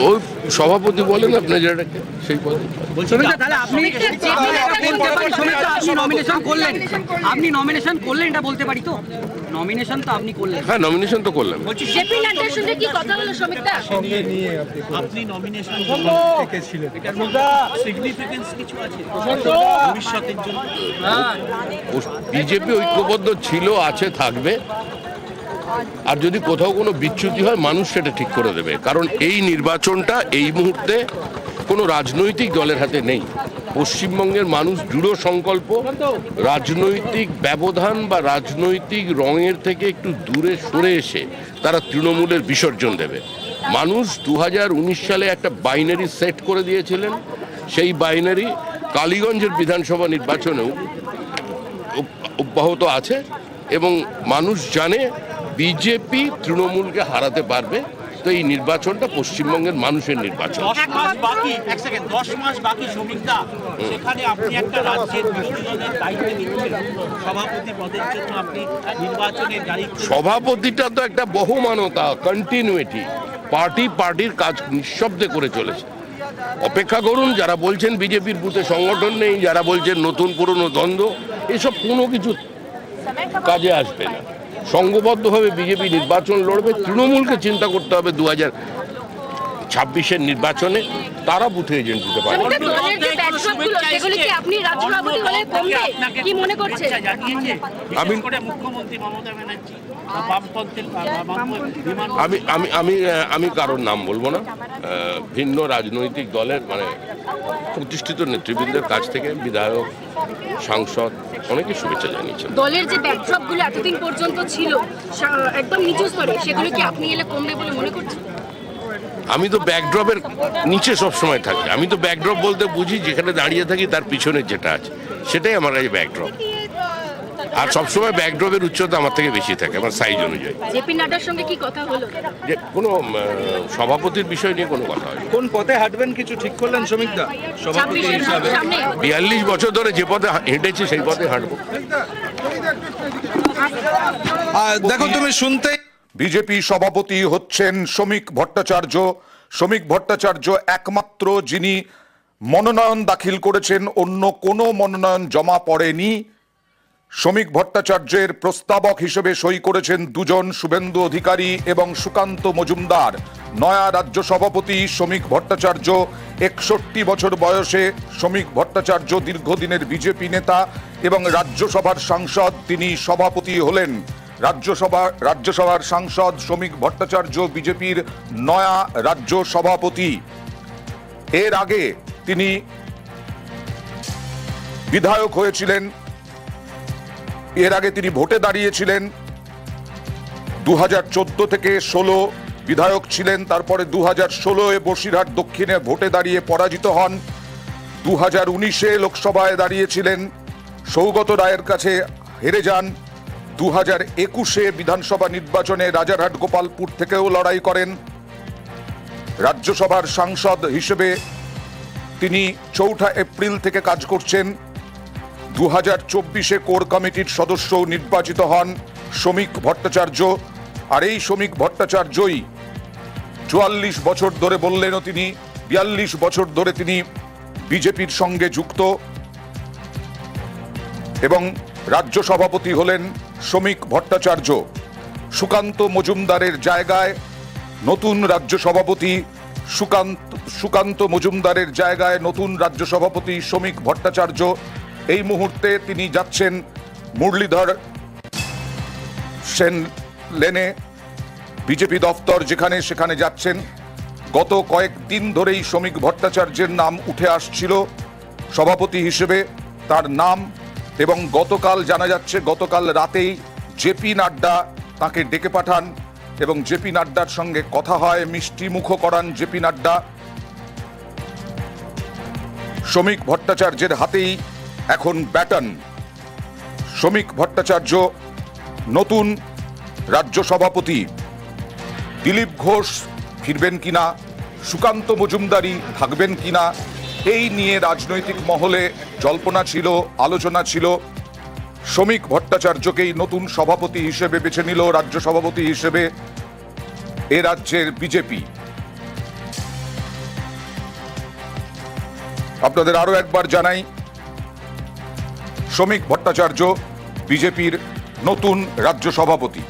ওই সভাপতি বলেন আপনি যেটাকে সেই পদে। আপনি নমিনেশন করলেন এটা বলতে পারি তো? নমিনেশন তো আপনি করলেন। হ্যাঁ, নমিনেশন তো করলাম। জেপি নাড্ডার সঙ্গে কি কথা হলো সমিতা? সঙ্গে নিয়ে আপনি নমিনেশন ছিলেন, এটার মধ্যে সিগনিফিকেন্স কিছু আছে ভবিষ্যতের জন্য? বিজেপি ঐক্যবদ্ধ ছিল, আছে, থাকবে। আর যদি কোথাও কোনো বিচ্যুতি হয় মানুষ সেটা ঠিক করে দেবে, কারণ এই নির্বাচনটা এই মুহূর্তে কোনো রাজনৈতিক দলের হাতে নেই। পশ্চিমবঙ্গের মানুষ দৃঢ় সংকল্প রাজনৈতিক ব্যবধান বা রাজনৈতিক রঙের থেকে একটু দূরে সরে এসে তারা তৃণমূলের বিসর্জন দেবে। মানুষ 2019 সালে একটা বাইনারি সেট করে দিয়েছিলেন, সেই বাইনারি কালীগঞ্জের বিধানসভা নির্বাচনেও অব্যাহত আছে এবং মানুষ জানে বিজেপি তৃণমূলকে হারাতে পারবে। তো এই নির্বাচনটা পশ্চিমবঙ্গের মানুষের নির্বাচন। 10 মাস বাকি শ্রমিকদা, সেখানে আপনি একটা রাজ্যের বিরোধী দলের দায়িত্ব নিচ্ছেন, সভাপতি পদের জন্য আপনি নির্বাচনের গাড়ি। সভাপতিটা তো একটা বহুমানতা, কন্টিনিউটি। পার্টির কাজ নিঃশব্দে করে চলেছে। অপেক্ষা করুন, যারা বলছেন বিজেপির বুথে সংগঠন নেই, যারা বলছেন নতুন পুরনো দ্বন্দ্ব, এসব কোনো কিছু কাজে আসবে না। সংঘবদ্ধভাবে বিজেপি নির্বাচন লড়বে। তৃণমূলকে চিন্তা করতে হবে 2026-এর নির্বাচনে তারা বুথে এজেন্ট দিতে পারে। আমি কারোর নাম বলবো না। ভিন্ন রাজনৈতিক দলের মানে প্রতিষ্ঠিত নেতৃবৃন্দের কাছ থেকে বিধায়ক, সাংসদ অনেকে শুভেচ্ছা জানিয়েছেন। দলের যে ব্যাকড্রপগুলো এতদিন পর্যন্ত ছিল একদম নিচু স্তরে, সেগুলো কি আপনি এলে কমবে বলে মনে করছেন? আমি তো ব্যাকড্রপের নিচে সবসময় থাকি। আমি তো ব্যাকড্রপ বলতে বুঝি যেখানে দাঁড়িয়ে থাকি তার পিছনে যেটা আছে সেটাই আমার কাছে ব্যাকড্রপ। আর সবসময় ব্যাকড্রপের উচ্চতা আমার থেকে বেশি থাকে আমার সাইজ অনুযায়ী। জেপি নাড্ডার সঙ্গে কি কথা হলো? যে কোনো সভাপতির বিষয় নিয়ে কোনো কথা হয়। কোন পথে হাঁটবেন কিছু ঠিক করলেন শ্রমিকদা সভাপতি হিসাবে? 42 বছর ধরে যে পথে হেঁটেছি সেই পথে হাঁটবো। দেখো তুমি শুনতে, বিজেপি সভাপতি হচ্ছেন শ্রমিক ভট্টাচার্য। শ্রমিক ভট্টাচার্য একমাত্র যিনি মনোনয়ন দাখিল করেছেন, অন্য কোনো মনোনয়ন জমা পড়েনি। শ্রমিক ভট্টাচার্যের প্রস্তাবক হিসেবে সই করেছেন দুজন, শুভেন্দু অধিকারী এবং সুকান্ত মজুমদার। নয়া রাজ্য সভাপতি শ্রমিক ভট্টাচার্য। 61 বছর বয়সে শ্রমিক ভট্টাচার্য দীর্ঘদিনের বিজেপি নেতা এবং রাজ্যসভার সাংসদ। তিনি সভাপতি হলেন। রাজ্যসভার সাংসদ শ্রমিক ভট্টাচার্য বিজেপির নয়া রাজ্য সভাপতি। এর আগে তিনি বিধায়ক হয়েছিলেন, এর আগে তিনি ভোটে দাঁড়িয়েছিলেন। 2014 থেকে 16 বিধায়ক ছিলেন। তারপরে 2016-এ বসিরহাট দক্ষিণে ভোটে দাঁড়িয়ে পরাজিত হন। 2019-এ লোকসভায় দাঁড়িয়েছিলেন, সৌগত রায়ের কাছে হেরে যান। 2021-এ বিধানসভা নির্বাচনে রাজারহাট গোপালপুর থেকেও লড়াই করেন। রাজ্যসভার সাংসদ হিসেবে তিনি 4 এপ্রিল থেকে কাজ করছেন। 2024-এ কোর কমিটির সদস্যও নির্বাচিত হন শ্রমিক ভট্টাচার্য। আর এই শ্রমিক ভট্টাচার্যই 44 বছর ধরে, বললেনও তিনি 42 বছর ধরে তিনি বিজেপির সঙ্গে যুক্ত এবং রাজ্য সভাপতি হলেন শ্রমিক ভট্টাচার্য। সুকান্ত মজুমদারের জায়গায় নতুন রাজ্য সভাপতি, সুকান্ত মজুমদারের জায়গায় নতুন রাজ্য সভাপতি শ্রমিক ভট্টাচার্য। এই মুহূর্তে তিনি যাচ্ছেন মুরলীধর সেন লেনে, বিজেপি দফতর যেখানে, সেখানে যাচ্ছেন। গত কয়েকদিন ধরেই শ্রমিক ভট্টাচার্যের নাম উঠে আসছিল সভাপতি হিসেবে, তার নাম। এবং গতকাল জানা যাচ্ছে, গতকাল রাতেই জেপি নাড্ডা তাকে ডেকে পাঠান এবং জেপি নাড্ডার সঙ্গে কথা হয়, মিষ্টি মুখ করান জেপি নাড্ডা। শ্রমিক ভট্টাচার্যের হাতেই এখন ব্যাটন। শ্রমিক ভট্টাচার্য নতুন রাজ্য সভাপতি। দিলীপ ঘোষ ফিরবেন কিনা, সুকান্ত মজুমদারি থাকবেন কিনা, এই নিয়ে রাজনৈতিক মহলে জল্পনা ছিল, আলোচনা ছিল। শ্রমিক ভট্টাচার্যকেই নতুন সভাপতি হিসেবে বেছে নিল রাজ্য সভাপতি হিসেবে এ রাজ্যের বিজেপি। আপনাদের আরো একবার জানাই, শ্রমিক ভট্টাচার্য বিজেপির নতুন রাজ্য সভাপতি।